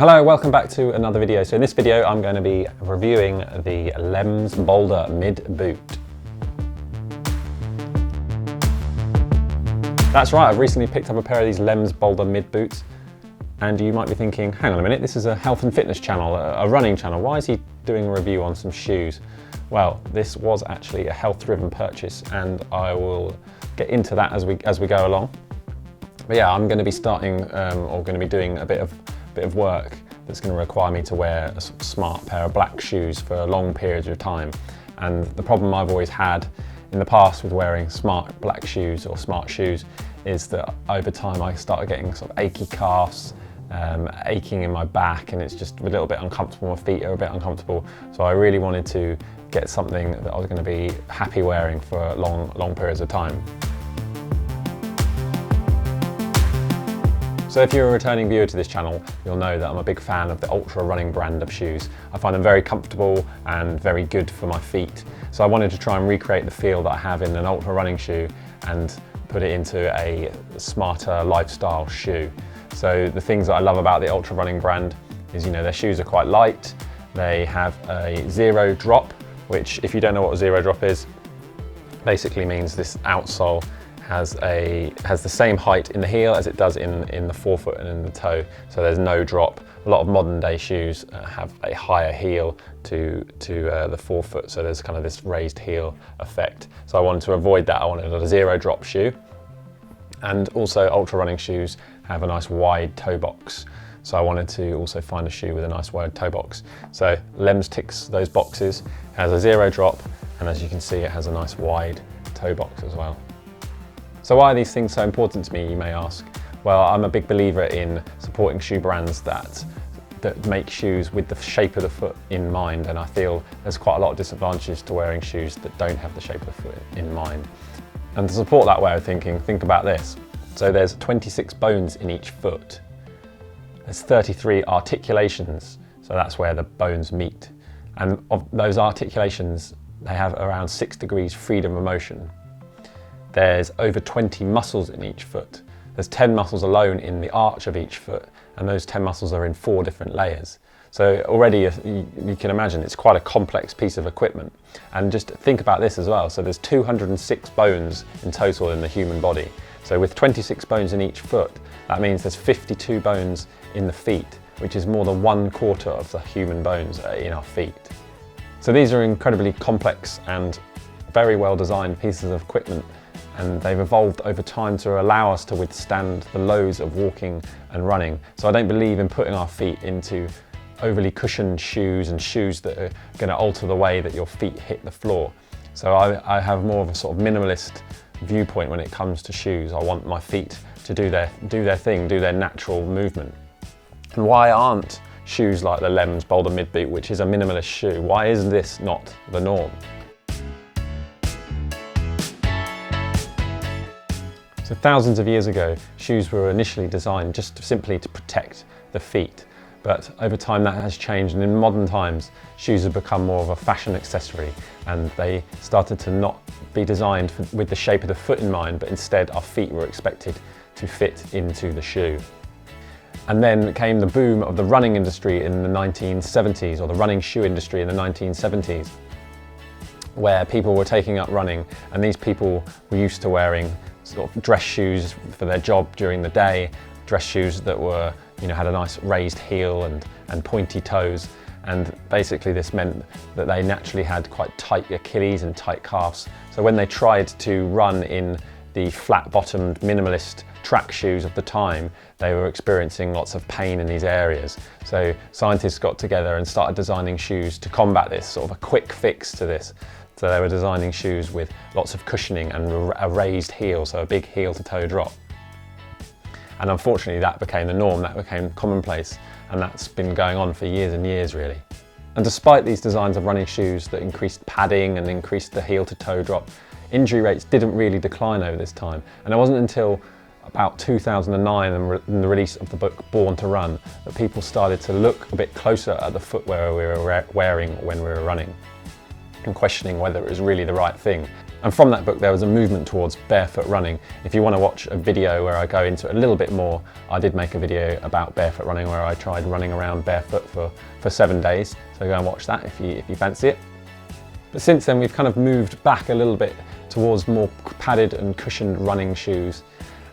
Hello, welcome back to another video. So in this video, I'm going to be reviewing the Lems Boulder Mid Boot. That's right, I've recently picked up a pair of these Lems Boulder Mid Boots. And you might be thinking, hang on a minute, this is a health and fitness channel, a running channel. Why is he doing a review on some shoes? Well, this was actually a health-driven purchase, and I will get into that as we go along. But yeah, I'm going to be starting, or going to be doing a bit of work that's going to require me to wear a smart pair of black shoes for long periods of time. And the problem I've always had in the past with wearing smart black shoes or smart shoes is that over time I started getting sort of achy calves, aching in my back, and it's just a little bit uncomfortable. My feet are a bit uncomfortable. So I really wanted to get something that I was going to be happy wearing for long periods of time. So if you're a returning viewer to this channel, you'll know that I'm a big fan of the Altra running brand of shoes. I find them very comfortable and very good for my feet. So I wanted to try and recreate the feel that I have in an Altra running shoe and put it into a smarter lifestyle shoe. So the things that I love about the Altra running brand is, you know, their shoes are quite light. They have a zero drop, which, if you don't know what a zero drop is, basically means this outsole has the same height in the heel as it does in the forefoot and in the toe, so there's no drop. A lot of modern day shoes have a higher heel to the forefoot, so there's kind of this raised heel effect. So I wanted to avoid that. I wanted a zero drop shoe, and also Altra running shoes have a nice wide toe box. So I wanted to also find a shoe with a nice wide toe box. So Lems ticks those boxes, has a zero drop, and as you can see, it has a nice wide toe box as well. So why are these things so important to me, you may ask? Well, I'm a big believer in supporting shoe brands that make shoes with the shape of the foot in mind, and I feel there's quite a lot of disadvantages to wearing shoes that don't have the shape of the foot in mind. And to support that way of thinking, think about this. So there's 26 bones in each foot. There's 33 articulations, so that's where the bones meet. And of those articulations, they have around 6 degrees freedom of motion. There's over 20 muscles in each foot. There's 10 muscles alone in the arch of each foot, and those 10 muscles are in 4 different layers. So already you can imagine it's quite a complex piece of equipment. And just think about this as well. So there's 206 bones in total in the human body. So with 26 bones in each foot, that means there's 52 bones in the feet, which is more than 1/4 of the human bones in our feet. So these are incredibly complex and very well designed pieces of equipment, and they've evolved over time to allow us to withstand the loads of walking and running. So I don't believe in putting our feet into overly cushioned shoes and shoes that are going to alter the way that your feet hit the floor. So I have more of a sort of minimalist viewpoint when it comes to shoes. I want my feet to do their thing, do their natural movement. And why aren't shoes like the Lems Boulder Mid Boot, which is a minimalist shoe, why is this not the norm? So thousands of years ago, shoes were initially designed just simply to protect the feet. But over time that has changed, and in modern times, shoes have become more of a fashion accessory, and they started to not be designed with the shape of the foot in mind, but instead our feet were expected to fit into the shoe. And then came the boom of the running industry in the 1970s, or the running shoe industry in the 1970s, where people were taking up running, and these people were used to wearing sort of dress shoes for their job during the day, dress shoes that were, you know, had a nice raised heel and pointy toes. And basically this meant that they naturally had quite tight Achilles and tight calves. So when they tried to run in the flat-bottomed minimalist track shoes of the time, they were experiencing lots of pain in these areas. So scientists got together and started designing shoes to combat this, sort of a quick fix to this. So they were designing shoes with lots of cushioning and a raised heel, so a big heel to toe drop. And unfortunately that became the norm, that became commonplace, and that's been going on for years and years really. And despite these designs of running shoes that increased padding and increased the heel to toe drop, injury rates didn't really decline over this time. And it wasn't until about 2009 and the release of the book Born to Run that people started to look a bit closer at the footwear we were wearing when we were running. and questioning whether it was really the right thing. And from that book, there was a movement towards barefoot running. If you want to watch a video where I go into it a little bit more, I did make a video about barefoot running where I tried running around barefoot for 7 days. So go and watch that if you fancy it. But since then, we've kind of moved back a little bit towards more padded and cushioned running shoes.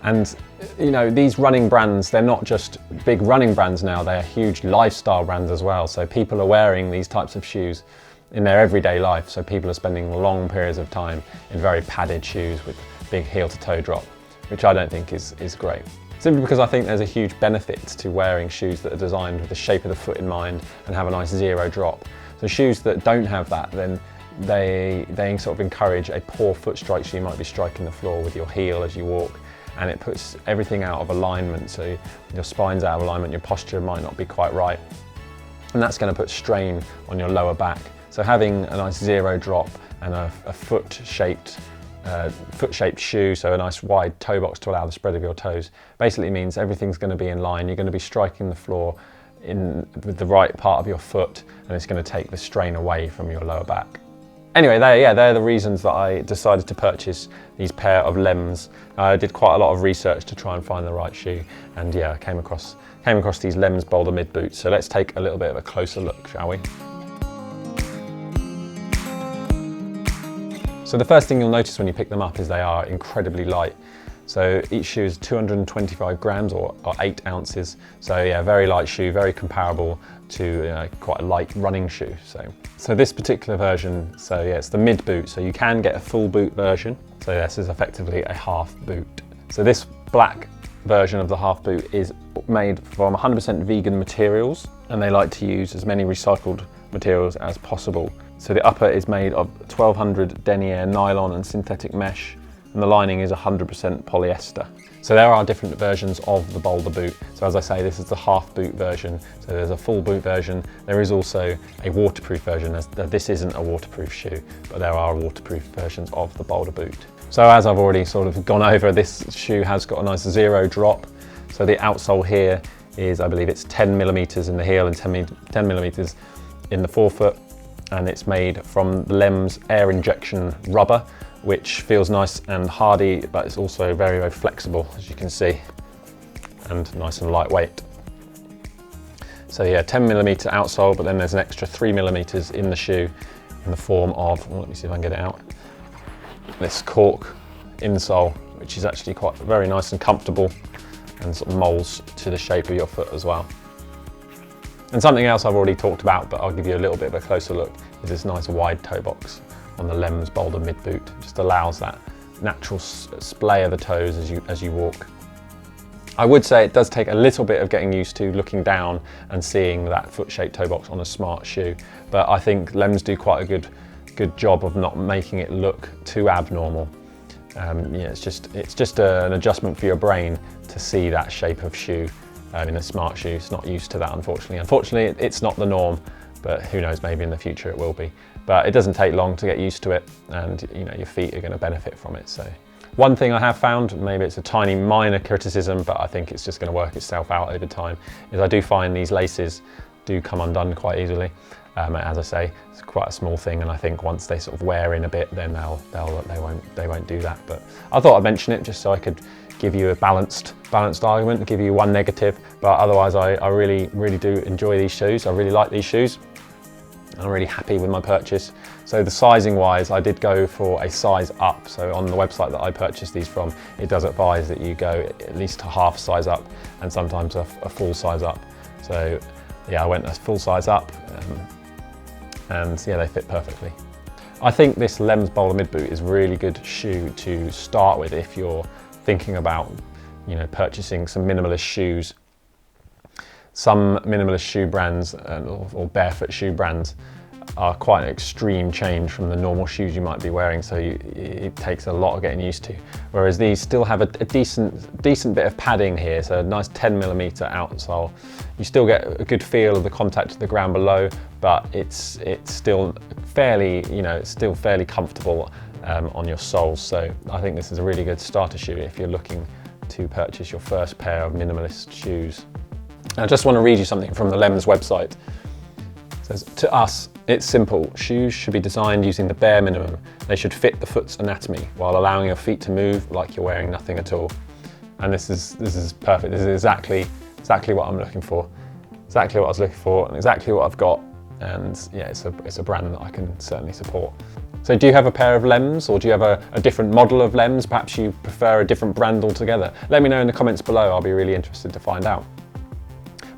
And you know, these running brands, they're not just big running brands now, they're huge lifestyle brands as well. So people are wearing these types of shoes in their everyday life. So people are spending long periods of time in very padded shoes with big heel to toe drop, which I don't think is great. Simply because I think there's a huge benefit to wearing shoes that are designed with the shape of the foot in mind and have a nice zero drop. So shoes that don't have that, then they sort of encourage a poor foot strike, so you might be striking the floor with your heel as you walk, and it puts everything out of alignment, so your spine's out of alignment, your posture might not be quite right, and that's going to put strain on your lower back. So having a nice zero drop and a foot-shaped shoe, so a nice wide toe box to allow the spread of your toes, basically means everything's going to be in line. You're going to be striking the floor with the right part of your foot, and it's going to take the strain away from your lower back. Anyway, they're the reasons that I decided to purchase these pair of Lems. I did quite a lot of research to try and find the right shoe, and yeah, I came across these Lems Boulder Mid Boot. So let's take a little bit of a closer look, shall we? So the first thing you'll notice when you pick them up is they are incredibly light. So each shoe is 225 grams or 8 ounces. So yeah, very light shoe, very comparable to quite a light running shoe. So this particular version, so yeah, it's the mid boot. So you can get a full boot version. So this is effectively a half boot. So this black version of the half boot is made from 100% vegan materials, and they like to use as many recycled materials as possible. So the upper is made of 1200 denier nylon and synthetic mesh, and the lining is 100% polyester. So there are different versions of the Boulder boot. So as I say, this is the half boot version. So there's a full boot version. There is also a waterproof version. This isn't a waterproof shoe, but there are waterproof versions of the Boulder boot. So as I've already sort of gone over, this shoe has got a nice zero drop. So the outsole here is, I believe it's 10 millimeters in the heel and 10 millimeters in the forefoot. And it's made from Lems air injection rubber, which feels nice and hardy, but it's also very, very flexible, as you can see, and nice and lightweight. So yeah, 10 millimeter outsole, but then there's an extra 3 millimeters in the shoe in the form of, well, let me see if I can get it out, this cork insole, which is actually quite very nice and comfortable and sort of molds to the shape of your foot as well. And something else I've already talked about, but I'll give you a little bit of a closer look, is this nice wide toe box on the Lems Boulder Mid Boot. It just allows that natural splay of the toes as you walk. I would say it does take a little bit of getting used to looking down and seeing that foot-shaped toe box on a smart shoe, but I think Lems do quite a good job of not making it look too abnormal. Yeah, it's just an adjustment for your brain to see that shape of shoe in a smart shoe. It's not used to that, unfortunately. Unfortunately, it's not the norm, but who knows, maybe in the future it will be. But it doesn't take long to get used to it, and your feet are going to benefit from it. So one thing I have found, maybe it's a tiny minor criticism, but I think it's just going to work itself out over time, is I do find these laces do come undone quite easily. As I say, it's quite a small thing, and I think once they sort of wear in a bit, then they won't do that. But I thought I'd mention it just so I could give you a balanced argument, give you one negative, but otherwise I really do enjoy these shoes. I really like these shoes. I'm really happy with my purchase. So the sizing wise, I did go for a size up. So on the website that I purchased these from, it does advise that you go at least a half size up and sometimes a full size up. So yeah, I went a full size up and yeah, they fit perfectly. I think this Lems Boulder Mid Boot is a really good shoe to start with if you're thinking about purchasing some minimalist shoes. Some minimalist shoe brands or barefoot shoe brands are quite an extreme change from the normal shoes you might be wearing, so it takes a lot of getting used to. Whereas these still have a decent bit of padding here, so a nice 10 millimeter outsole. You still get a good feel of the contact to the ground below, but it's still fairly comfortable on your soles. So I think this is a really good starter shoe if you're looking to purchase your first pair of minimalist shoes. I just want to read you something from the Lems website. It says, "To us, It's simple. Shoes should be designed using the bare minimum. They should fit the foot's anatomy while allowing your feet to move like you're wearing nothing at all. And this is perfect. This is exactly what I'm looking for. Exactly what I was looking for and exactly what I've got. And yeah, it's a brand that I can certainly support. So do you have a pair of Lems, or do you have a different model of Lems? Perhaps you prefer a different brand altogether. Let me know in the comments below. I'll be really interested to find out.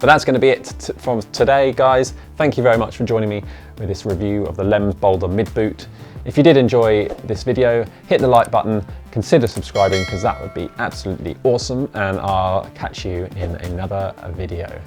But that's going to be it from today, guys. Thank you very much for joining me with this review of the Lems Boulder Mid Boot. If you did enjoy this video, hit the like button, consider subscribing because that would be absolutely awesome, and I'll catch you in another video.